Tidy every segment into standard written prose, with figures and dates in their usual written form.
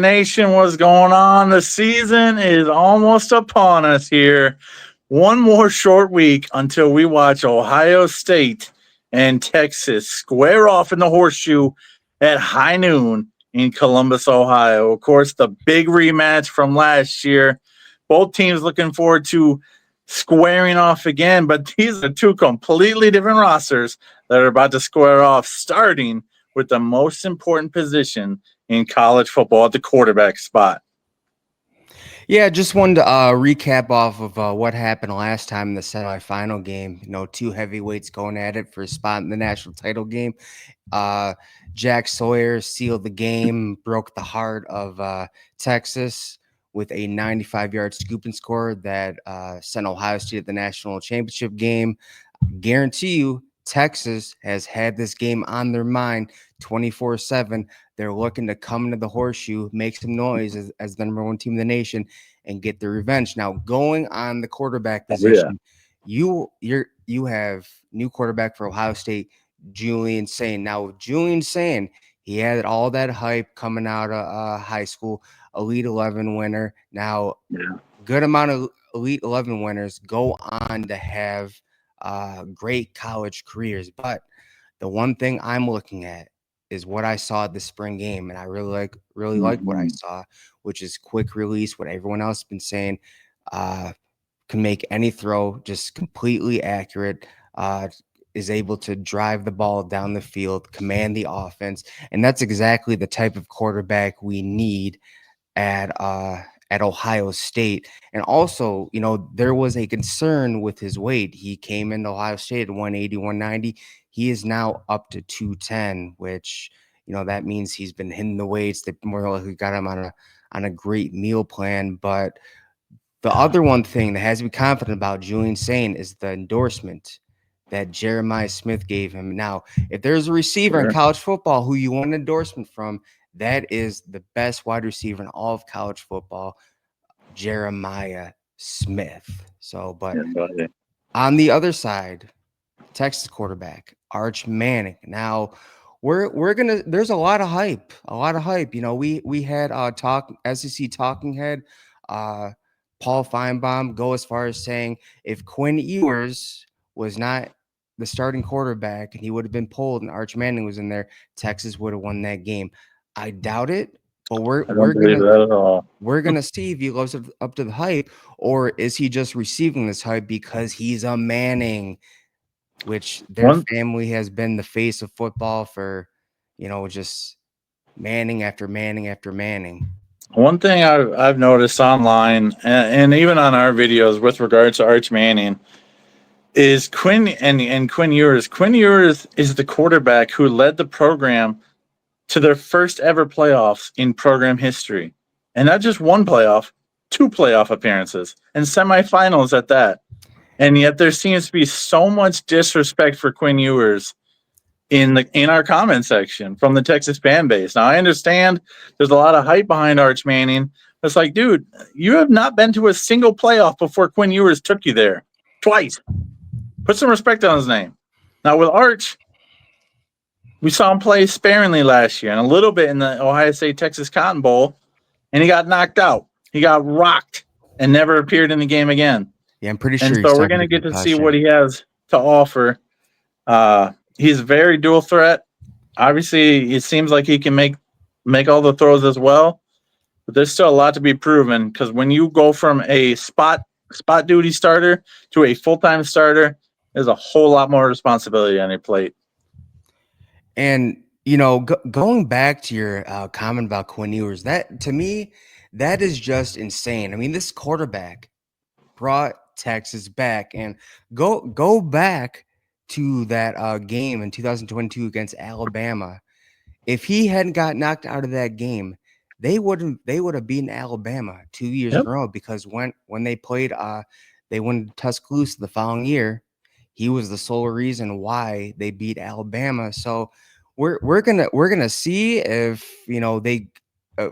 Nation, what's going on? The season is almost upon us here. One more short week until we watch Ohio State and Texas square off in the horseshoe at high noon in Columbus, Ohio. Of course, the big rematch from last year. Both teams looking forward to squaring off again, but these are two completely different rosters that are about to square off, starting with the most important position in college football at the quarterback spot. Yeah, just wanted to recap off of what happened last time in the semifinal game. Two heavyweights going at it for a spot in the national title game. Uh, Jack Sawyer sealed the game, broke the heart of Texas with a 95-yard scoop and score that sent Ohio State at the national championship game. Guarantee you, Texas has had this game on their mind 24/7. They're looking to come into the horseshoe, make some noise as the number one team in the nation, and get their revenge. Now, going on the quarterback position, you have new quarterback for Ohio State, Julian Sain. Now, with Julian Sain, he had all that hype coming out of high school, Elite 11 winner. Now, good amount of Elite 11 winners go on to have great college careers. But the one thing I'm looking at is what I saw at the spring game, and I really like what I saw, which is quick release. What everyone else has been saying, can make any throw just completely accurate. Is able to drive the ball down the field, command the offense, and that's exactly the type of quarterback we need at Ohio State. And also, there was a concern with his weight. He came into Ohio State at 180, 190. He is now up to 210, which, that means he's been hitting the weights. They more likely got him on a great meal plan. But the other one thing that has to be confident about Julian Sain is the endorsement that Jeremiah Smith gave him. Now, if there's a receiver in college football who you want an endorsement from, that is the best wide receiver in all of college football, Jeremiah Smith. So, but on the other side, Texas quarterback Arch Manning. Now, we're gonna. There's a lot of hype. A lot of hype. We had SEC talking head, Paul Feinbaum go as far as saying if Quinn Ewers was not the starting quarterback and he would have been pulled and Arch Manning was in there, Texas would have won that game. I doubt it, but we're gonna see if he lives up to the hype, or is he just receiving this hype because he's a Manning, which their family has been the face of football for, just Manning after Manning after Manning. One thing I've noticed online and even on our videos with regards to Arch Manning is Quinn Ewers. Quinn Ewers is the quarterback who led the program to their first ever playoffs in program history. And not just one playoff, two playoff appearances and semifinals at that. And yet there seems to be so much disrespect for Quinn Ewers in our comment section from the Texas fan base. Now I understand there's a lot of hype behind Arch Manning. It's like, dude, you have not been to a single playoff before Quinn Ewers took you there twice. Put some respect on his name. Now with Arch, we saw him play sparingly last year and a little bit in the Ohio State Texas Cotton Bowl, and he got knocked out. He got rocked and never appeared in the game again. Yeah, I'm pretty sure. And so we're going to get to see what he has to offer. He's very dual threat. Obviously, it seems like he can make all the throws as well, but there's still a lot to be proven because when you go from a spot duty starter to a full-time starter, there's a whole lot more responsibility on your plate. And going back to your comment about Quinn Ewers, that to me, that is just insane. I mean, this quarterback brought Texas back, and go back to that game in 2022 against Alabama. If he hadn't got knocked out of that game, they would have beaten Alabama 2 years in a row, because when they played, they went to Tuscaloosa the following year. He was the sole reason why they beat Alabama. So we're gonna see if they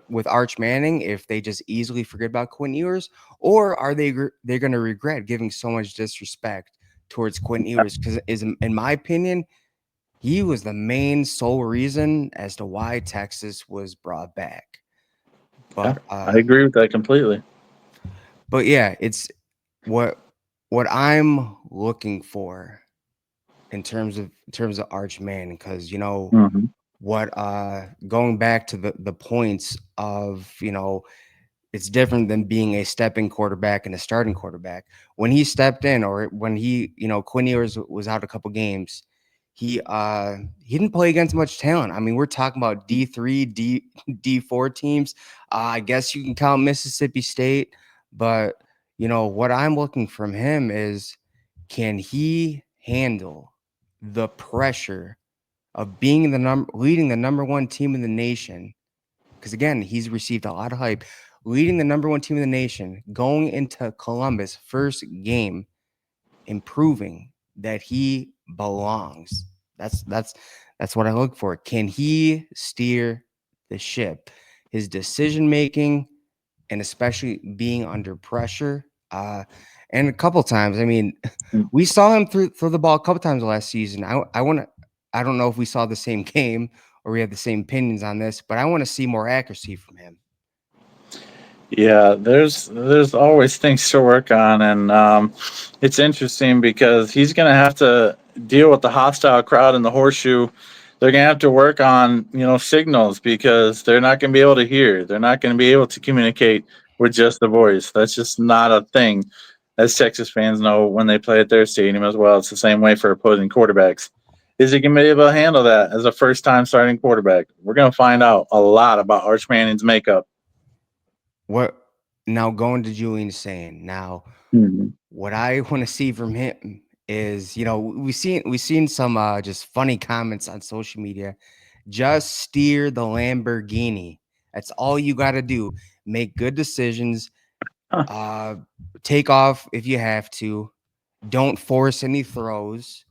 with Arch Manning, if they just easily forget about Quinn Ewers, or are they're gonna regret giving so much disrespect towards Quinn Ewers, because in my opinion, he was the main sole reason as to why Texas was brought back. Yeah, But I agree with that completely. yeah, it's what I'm looking for in terms of Arch Manning, because Hmm. what going back to the points of it's different than being a stepping quarterback and a starting quarterback. When he stepped in, or when Quinn Ewers was out a couple games, he didn't play against much talent. I mean, we're talking about D3, D4 teams. I guess you can count Mississippi State, but what I'm looking from him is, can he handle the pressure of being leading the number one team in the nation? Because again, he's received a lot of hype, leading the number one team in the nation, going into Columbus first game, and proving that he belongs. That's what I look for. Can he steer the ship? His decision making, and especially being under pressure. And a couple times, I mean, we saw him throw the ball a couple times last season. I don't know if we saw the same game or we have the same opinions on this, but I want to see more accuracy from him. Yeah, there's always things to work on, and it's interesting because he's going to have to deal with the hostile crowd in the horseshoe. They're going to have to work on signals because they're not going to be able to hear. They're not going to be able to communicate with just the voice. That's just not a thing, as Texas fans know when they play at their stadium as well. It's the same way for opposing quarterbacks. Is he going to be able to handle that as a first time starting quarterback? We're going to find out a lot about Arch Manning's makeup. What now, going to Julian saying now, Mhm. what I want to see from him is, we've seen some just funny comments on social media. Just steer the Lamborghini. That's all you got to do. Make good decisions. Huh. Uh, take off if you have to. Don't force any throws.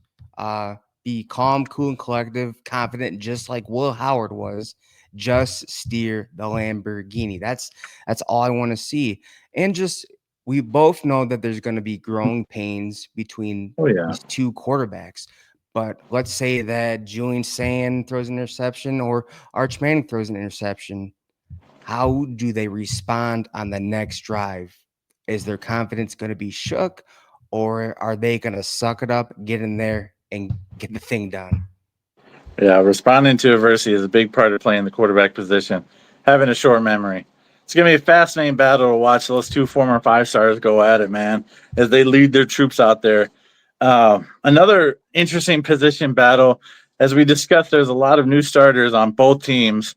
Be calm, cool, and collective, confident, just like Will Howard was. Just steer the Lamborghini. That's all I want to see. And just, we both know that there's going to be growing pains between Oh yeah. these two quarterbacks. But let's say that Julian Sand throws an interception or Arch Manning throws an interception. How do they respond on the next drive? Is their confidence going to be shook, or are they going to suck it up, get in there, and get the thing done? Yeah, responding to adversity is a big part of playing the quarterback position. Having a short memory. It's going to be a fascinating battle to watch those two former five stars go at it, man, as they lead their troops out there. Another interesting position battle. As we discussed, there's a lot of new starters on both teams.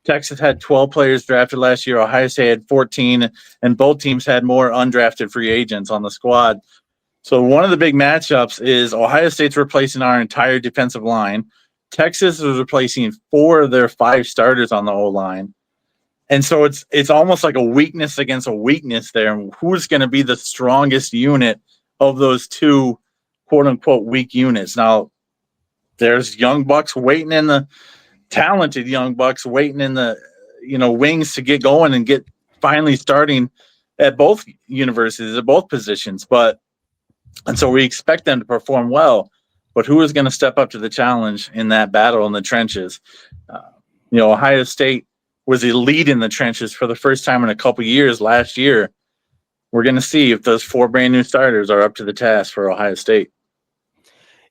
Texas had 12 players drafted last year. Ohio State had 14, and both teams had more undrafted free agents on the squad. So one of the big matchups is Ohio State's replacing our entire defensive line. Texas is replacing four of their five starters on the O line. And so it's almost like a weakness against a weakness there. Who's going to be the strongest unit of those two quote unquote weak units? Now, there's young bucks waiting in the talented young bucks waiting in the wings to get going and get finally starting at both universities at both positions. And so we expect them to perform well, but who is going to step up to the challenge in that battle in the trenches? Uh, Ohio State was elite in the trenches for the first time in a couple years last year. We're going to see if those four brand new starters are up to the task for Ohio State.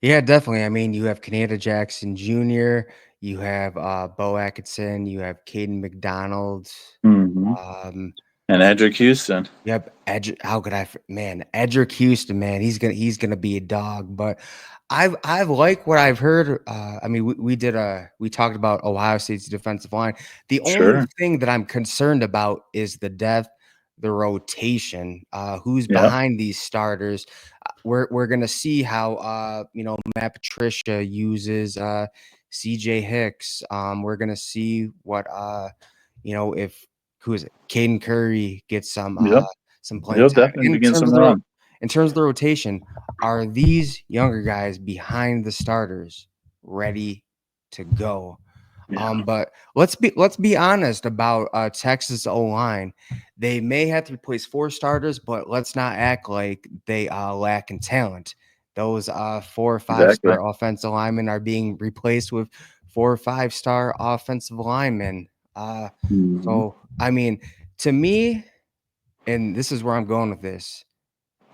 Yeah, definitely. I mean, you have Canada Jackson Jr., you have Bo Atkinson, you have Caden McDonald. Mm-hmm. Um, And Edric Houston. Yep, how could man, Edric Houston, man, he's gonna be a dog. But I've like what I've heard. I mean, we talked about Ohio State's defensive line. The only Sure. thing that I'm concerned about is the depth, the rotation, who's Yeah. behind these starters. We're gonna see how Matt Patricia uses CJ Hicks. We're gonna see what if who is it? Caden Curry gets Yep. some playing He'll time. definitely begin some run. In terms of the rotation, are these younger guys behind the starters ready to go? Yeah. But let's be honest about Texas O line. They may have to replace four starters, but let's not act like they lack in talent. Those 4 or 5 Exactly. star offensive linemen are being replaced with 4 or 5 star offensive linemen. Uh, Mhm. so I mean, To me, and this is where I'm going with this,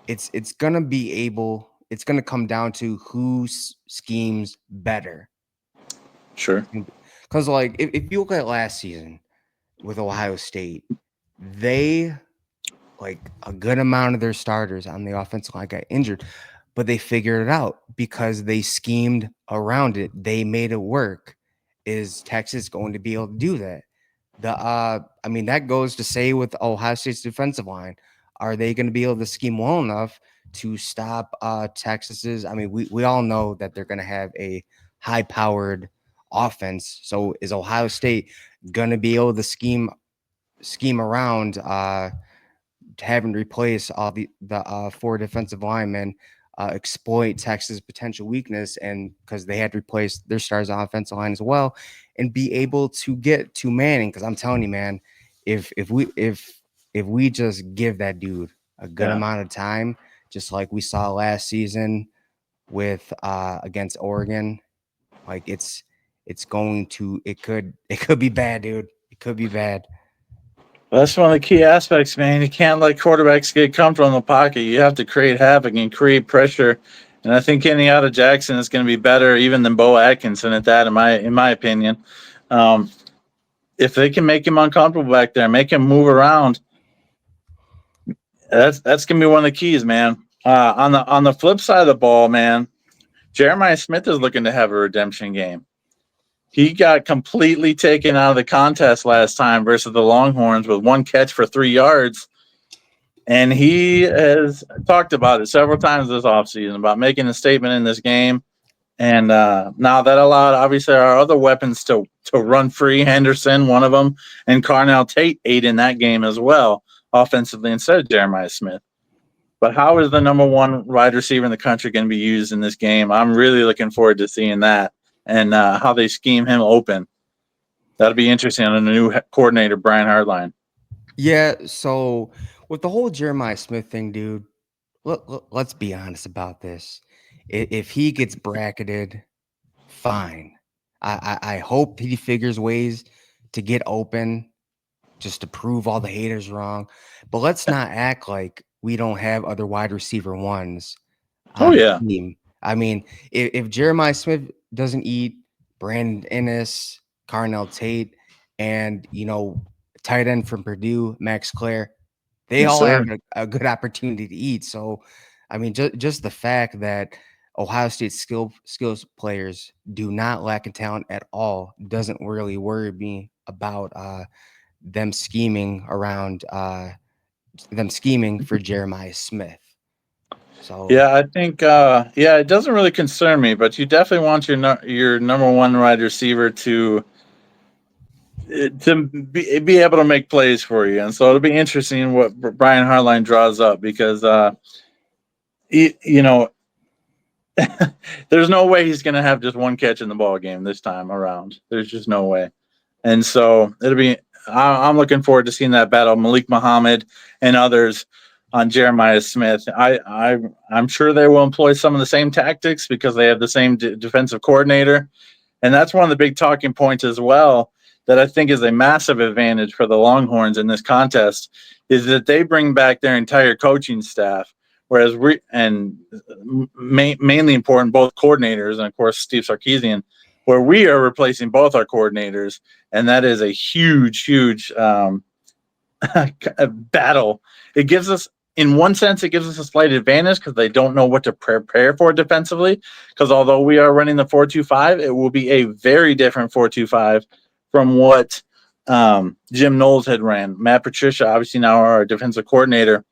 it's gonna come down to who schemes better. Sure. Because like if you look at last season with Ohio State, they like a good amount of their starters on the offensive line got injured, but they figured it out because they schemed around it. They made it work. Is Texas going to be able to do that? I mean, that goes to say with Ohio State's defensive line, are they going to be able to scheme well enough to stop Texas's? I mean, we all know that they're going to have a high powered offense. So is Ohio State going to be able to scheme around having to replace all the four defensive linemen, exploit Texas' potential weakness, and because they had to replace their stars on offensive line as well, and be able to get to Manning? Because I'm telling you, man, if we just give that dude a good Yeah. amount of time, just like we saw last season with against Oregon, like it could be bad, dude. It could be bad. That's one of the key aspects, man. You can't let quarterbacks get comfortable in the pocket. You have to create havoc and create pressure. And I think getting out of Jackson is going to be better even than Bo Atkinson at that, in my opinion. Um, if they can make him uncomfortable back there, make him move around, that's going to be one of the keys, man. On the flip side of the ball, man, Jeremiah Smith is looking to have a redemption game. He got completely taken out of the contest last time versus the Longhorns with one catch for 3 yards. And he has talked about it several times this offseason about making a statement in this game. And now that allowed, obviously, our other weapons to run free. Henderson, one of them, and Carnell Tate ate in that game as well, offensively, instead of Jeremiah Smith. But how is the number one wide receiver in the country going to be used in this game? I'm really looking forward to seeing that and how they scheme him open. That'll be interesting on the new coordinator, Brian Hardline. Yeah. So with the whole Jeremiah Smith thing, dude, let's be honest about this. If he gets bracketed, fine. I hope he figures ways to get open just to prove all the haters wrong. But let's not act like we don't have other wide receiver ones Oh, on the yeah. team. I mean, if Jeremiah Smith doesn't eat Brandon Ennis, Carnell Tate, and tight end from Purdue, Max Clare, they Yes, all have sir. a good opportunity to eat. So, I mean, just the fact that Ohio State skills players do not lack in talent at all doesn't really worry me about them scheming around them scheming for Jeremiah Smith. So Yeah, I think it doesn't really concern me, but you definitely want your number one wide receiver to be able to make plays for you, and so it'll be interesting what Brian Harline draws up because you know there's no way he's going to have just one catch in the ball game this time around. There's just no way. And so it'll be. I'm looking forward to seeing that battle, Malik Muhammad and others on Jeremiah Smith. I'm sure they will employ some of the same tactics because they have the same defensive coordinator, and that's one of the big talking points as well that I think is a massive advantage for the Longhorns in this contest is that they bring back their entire coaching staff. Whereas mainly important, both coordinators and of course Steve Sarkisian, where we are replacing both our coordinators, and that is a huge battle. It gives us, in one sense, it gives us a slight advantage because they don't know what to prepare for defensively. Because although we are running the 4-2-5, it will be a very different 4-2-5 from what Jim Knowles had ran. Matt Patricia, obviously now our defensive coordinator,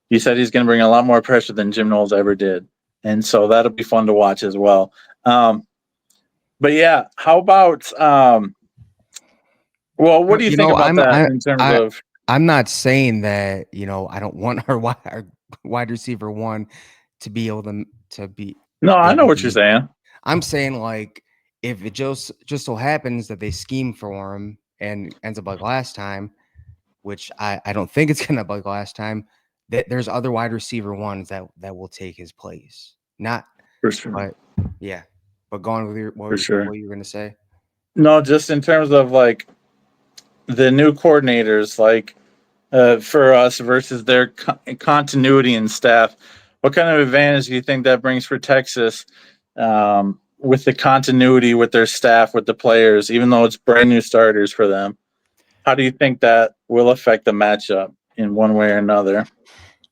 he said he's going to bring a lot more pressure than Jim Knowles ever did, and so that'll be fun to watch as well. But yeah, how about well, what do you you think know, about I'm that I in terms I of? I'm not saying that I don't want our wide receiver one to be No, I know able to what you're make. saying. I'm saying like if it just so happens that they scheme for him and ends up like last time, which I don't think it's gonna be like last time, that there's other wide receiver ones that will take his place. Not, For sure. but yeah. But going with For what sure. you were gonna say. No, just in terms of like the new coordinators, like for us versus their continuity and staff, what kind of advantage do you think that brings for Texas with the continuity with their staff, with the players, even though it's brand new starters for them? How do you think that will affect the matchup in one way or another?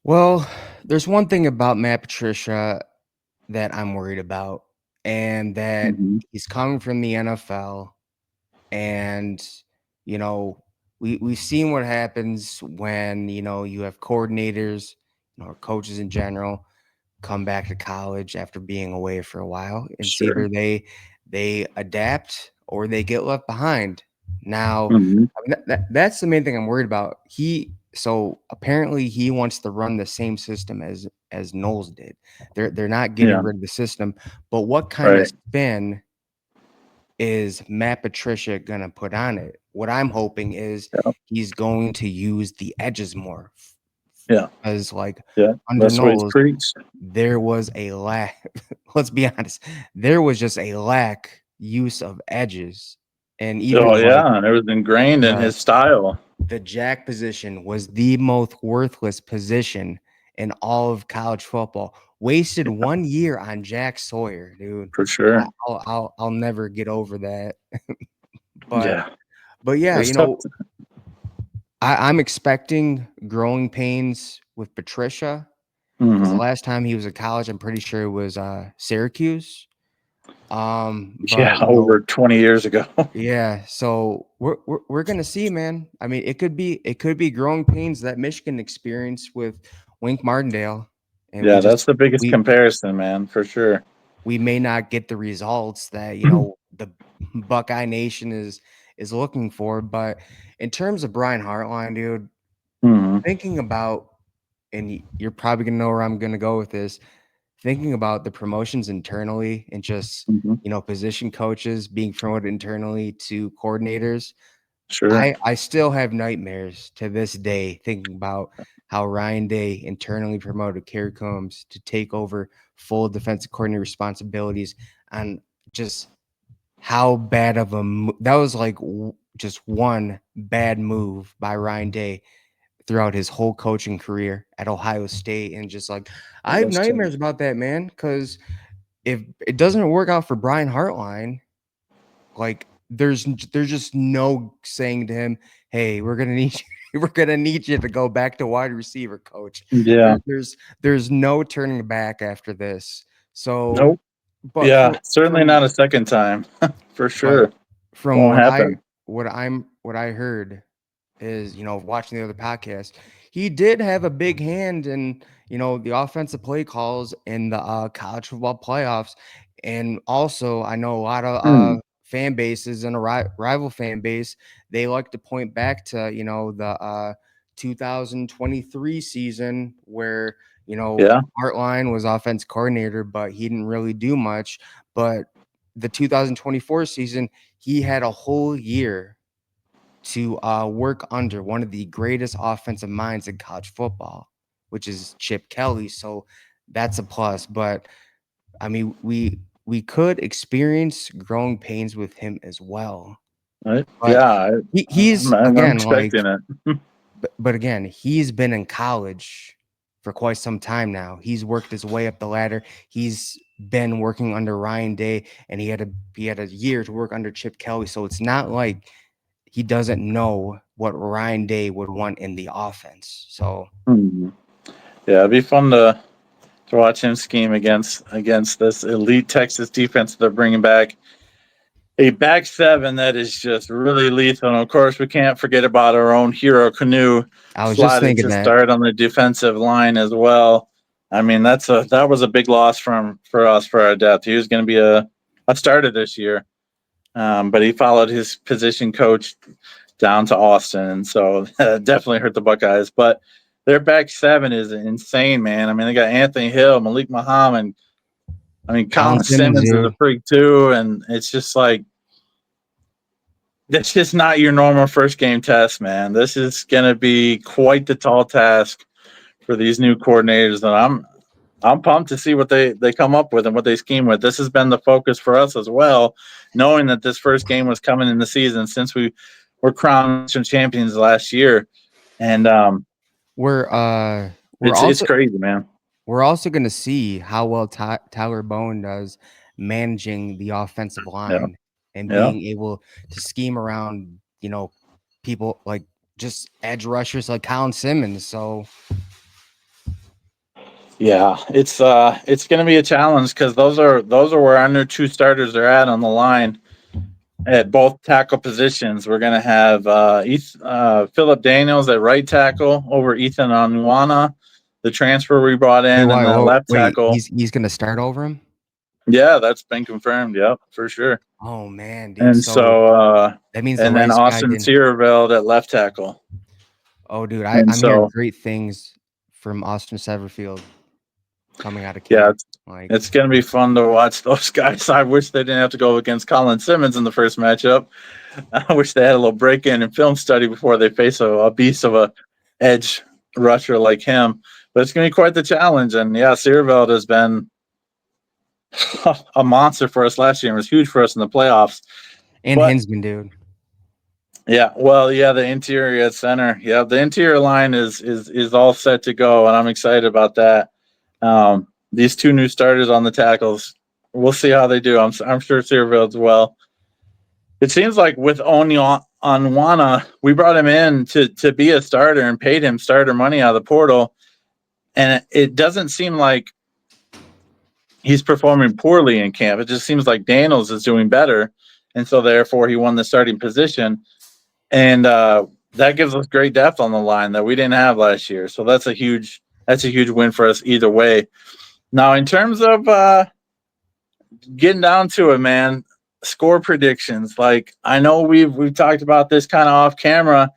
Well, there's one thing about Matt Patricia that I'm worried about, and that Mm-hmm. he's coming from the NFL, and you know, we've seen what happens when you have coordinators, or coaches in general, come back to college after being away for a while. It's Sure. either they adapt or they get left behind. Now, Mm-hmm. I mean, that's the main thing I'm worried about. So apparently he wants to run the same system as Knowles did. They're not getting Yeah. rid of the system, but what kind of Right. spin is Matt Patricia gonna put on it? What I'm hoping is Yeah. he's going to use the edges more, Yeah. as like Yeah. under That's what he's Knowles, preached. there was a lack. Let's be honest, there was just a lack use of edges, and Oh even like yeah, and it was ingrained in the his style the jack position was the most worthless position in all of college football. Wasted 1 year on Jack Sawyer, dude. for sure. I'll never get over that. But Yeah, but yeah, it's tough. I'm expecting growing pains with Patricia, because the Mm-hmm. last time he was at college, I'm pretty sure it was Syracuse. Yeah, But over 20 years ago. yeah, so we're gonna see, man. I mean, it could be growing pains that Michigan experienced with Wink Martindale, and Yeah, that's the biggest we comparison, man, for sure. we may not get the results that the Buckeye Nation is looking for. But in terms of Brian Hartline, dude, Mm-hmm. thinking about, and you're probably gonna know where I'm gonna go with this, thinking about the promotions internally and just Mm-hmm. position coaches being promoted internally to coordinators. Sure. I still have nightmares to this day thinking about how Ryan Day internally promoted Kerry Combs to take over full defensive coordinator responsibilities, and just how bad of that was, like, just one bad move by Ryan Day throughout his whole coaching career at Ohio State. And just like, It I have was tough. nightmares about that, man, because if it doesn't work out for Brian Hartline, like, there's just no saying to him, "Hey, we're gonna need you, we're gonna need you to go back to wide receiver, coach." Yeah. There's no turning back after this. So, Nope. but Yeah, certainly not a second time. For but sure. from Won't happen. what I heard is, watching the other podcast, he did have a big hand in, the offensive play calls in the college football playoffs. And also, I know a lot of Mm. fan bases and a rival fan base, they like to point back to, the 2023 season where, Yeah. Hartline was offense coordinator, but he didn't really do much. But the 2024 season, he had a whole year to work under one of the greatest offensive minds in college football, which is Chip Kelly. So that's a plus. But I mean, we could experience growing pains with him as well. Right. But Yeah. he's I'm again, like, expecting it. but again, he's been in college for quite some time now. He's worked his way up the ladder. He's been working under Ryan Day, and he had a year to work under Chip Kelly. So it's not like he doesn't know what Ryan Day would want in the offense. So Mhm. Yeah, it'd be fun to watch him scheme against this elite Texas defense they're bringing back. A back seven that is just really lethal. And of course, we can't forget about our own hero Canoe I was just slotted thinking to that. start on the defensive line as well. I mean, that was a big loss for us for our depth. He was going to be a starter this year, but he followed his position coach down to Austin, and so that definitely hurt the Buckeyes. But their back seven is insane, man. I mean, they got Anthony Hill, Malik Muhammad. I mean, Colin Colin Simmons, Simmons is a dude. freak too, and it's just like that's just not your normal first game test, man. This is going to be quite the tall task for these new coordinators, and I'm pumped to see what they come up with and what they scheme with. This has been the focus for us as well, knowing that this first game was coming in the season since were crowned national champions last year, and We're it's also crazy, man. we're also going to see how well Tyler Bone does managing the offensive Yeah, line and yeah, being able to scheme around, people like just edge rushers like Colin Simmons. So yeah. It's going to be a challenge because those are where our new two starters are at on the line at both tackle positions. We're going to have Philip Daniels at right tackle over Ethan Onwana, the transfer we brought wait, in, and why? then Whoa, left wait, tackle. he's going to start over him. Yeah, that's been confirmed. Yep, for sure. Oh man, dude. And So so, that means the and then Rice guy Austin didn't. Searveld at left tackle. Oh, dude, And I'm hearing so, great things from Austin Severfield coming out of yeah, camp. Like, it's going to be fun to watch those guys. I wish they didn't have to go against Colin Simmons in the first matchup. I wish they had a little break in and film study before they face a beast of a edge rusher like him. But it's going to be quite the challenge. And yeah, Searveld has been a monster for us last year and was huge for us in the playoffs. and But Hinsman, dude. yeah, well, yeah, the interior at center. Yeah, the interior line is all set to go, and I'm excited about that. These two new starters on the tackles, we'll see how they do. I'm sure Searveld as well. It seems like with Onwana, we brought him in to be a starter and paid him starter money out of the portal, and it doesn't seem like he's performing poorly in camp. It just seems like Daniels is doing better, and so therefore he won the starting position, and that gives us great depth on the line that we didn't have last year. So that's a huge win for us either way. Now, in terms of getting down to it, man, score predictions. Like I know we've talked about this kind of off camera.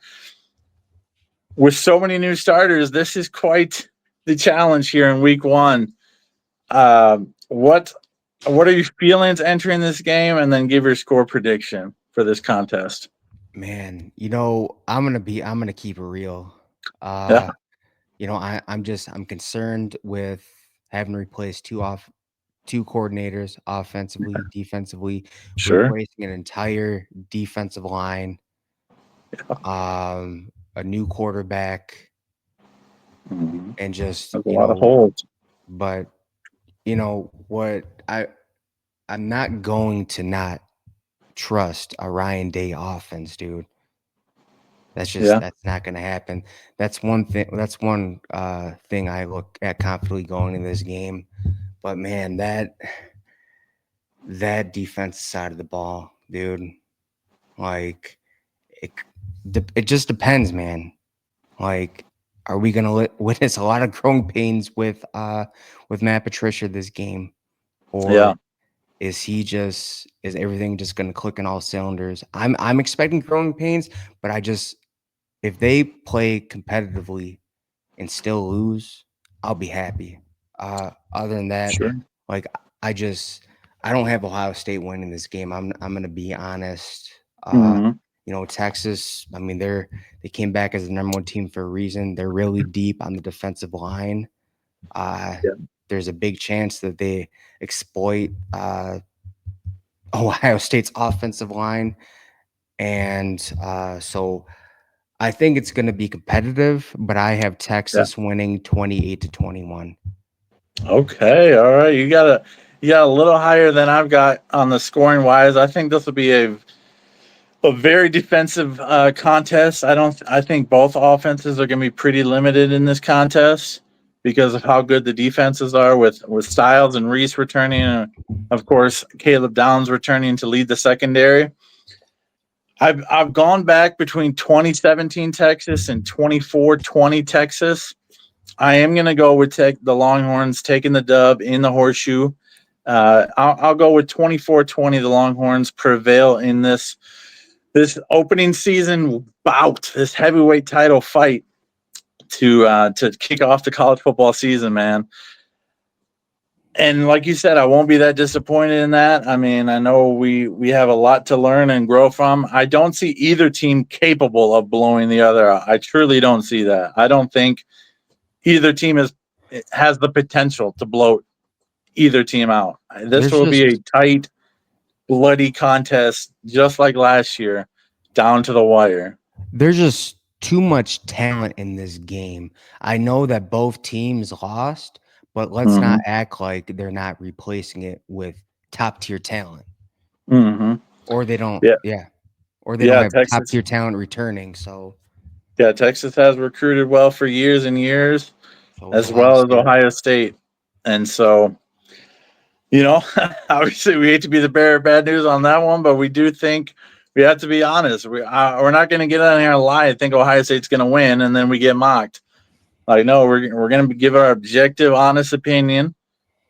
With so many new starters, this is quite the challenge here in week one. What are your feelings entering this game, and then give your score prediction for this contest? Man, I'm gonna keep it real. Yeah, I'm concerned with having to replace two coordinators offensively, defensively, sure. replacing an entire defensive line, a new quarterback, Mm-hmm. and just There's a lot of holes. but what I'm not going to not trust a Ryan Day offense, dude. Yeah, That's not gonna happen. That's one thing. That's one thing I look at confidently going in this game. But man, that defense side of the ball, dude, like it, it just depends, man. Like, are we gonna witness a lot of growing pains with Matt Patricia this game, or yeah, is everything just gonna click in all cylinders? I'm expecting growing pains, but if they play competitively and still lose, I'll be happy. Other than that, sure. like I just I don't have Ohio State winning this game. I'm gonna be honest. Mm-hmm. Texas. I mean, they came back as the number one team for a reason. They're really deep on the defensive line. Uh, Yeah, there's a big chance that they exploit Ohio State's offensive line, and so I think it's going to be competitive. But I have yeah. Texas winning 28-21. Okay, all right. You got a little higher than I've got on the scoring wise. I think this will be a very defensive contest. I think both offenses are going to be pretty limited in this contest because of how good the defenses are with Styles and Reese returning, and of course Caleb Downs returning to lead the secondary. I've gone back between 2017 Texas and 24-20 Texas. I am going to go with the Longhorns taking the dub in the horseshoe. I'll go with 24-20. The Longhorns prevail in this opening season bout, this heavyweight title fight to kick off the college football season, man. And like you said, I won't be that disappointed in that. I mean, I know we have a lot to learn and grow from. I don't see either team capable of blowing the other out. I truly don't see that. I don't think either team has the potential to blow either team out. This There's will be a just tight, bloody contest, just like last year. down to the wire. There's just too much talent in this game. I know that both teams lost, but let's not act like they're not replacing it with top tier talent. Mm-hmm. Or they don't, Yeah. or they don't have top Texas. tier talent returning. So Yeah, Texas has recruited well for years and years, is as Ohio well as State. Ohio State. And so, obviously we hate to be the bearer of bad news on that one, but we do think we have to be honest. We're not going to get on here and lie and think Ohio State's going to win, and then we get mocked. Like, no, we're going to give our objective, honest opinion,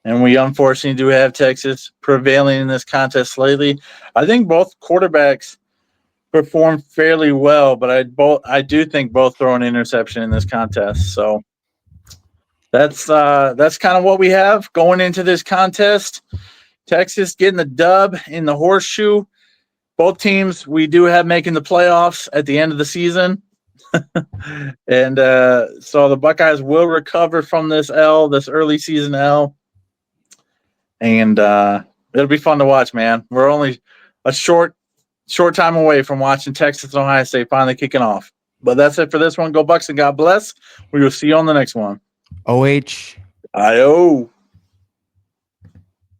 and we unfortunately do have Texas prevailing in this contest slightly. I think both quarterbacks performed fairly well, but I do think both throw an interception in this contest. So that's kind of what we have going into this contest. Texas getting the dub in the horseshoe. Both teams we do have making the playoffs at the end of the season. And so the Buckeyes will recover from this early season L. And it'll be fun to watch, man. We're only a short time away from watching Texas and Ohio State finally kicking off. But that's it for this one. Go Bucks and God bless. We will see you on the next one. OH. I-O.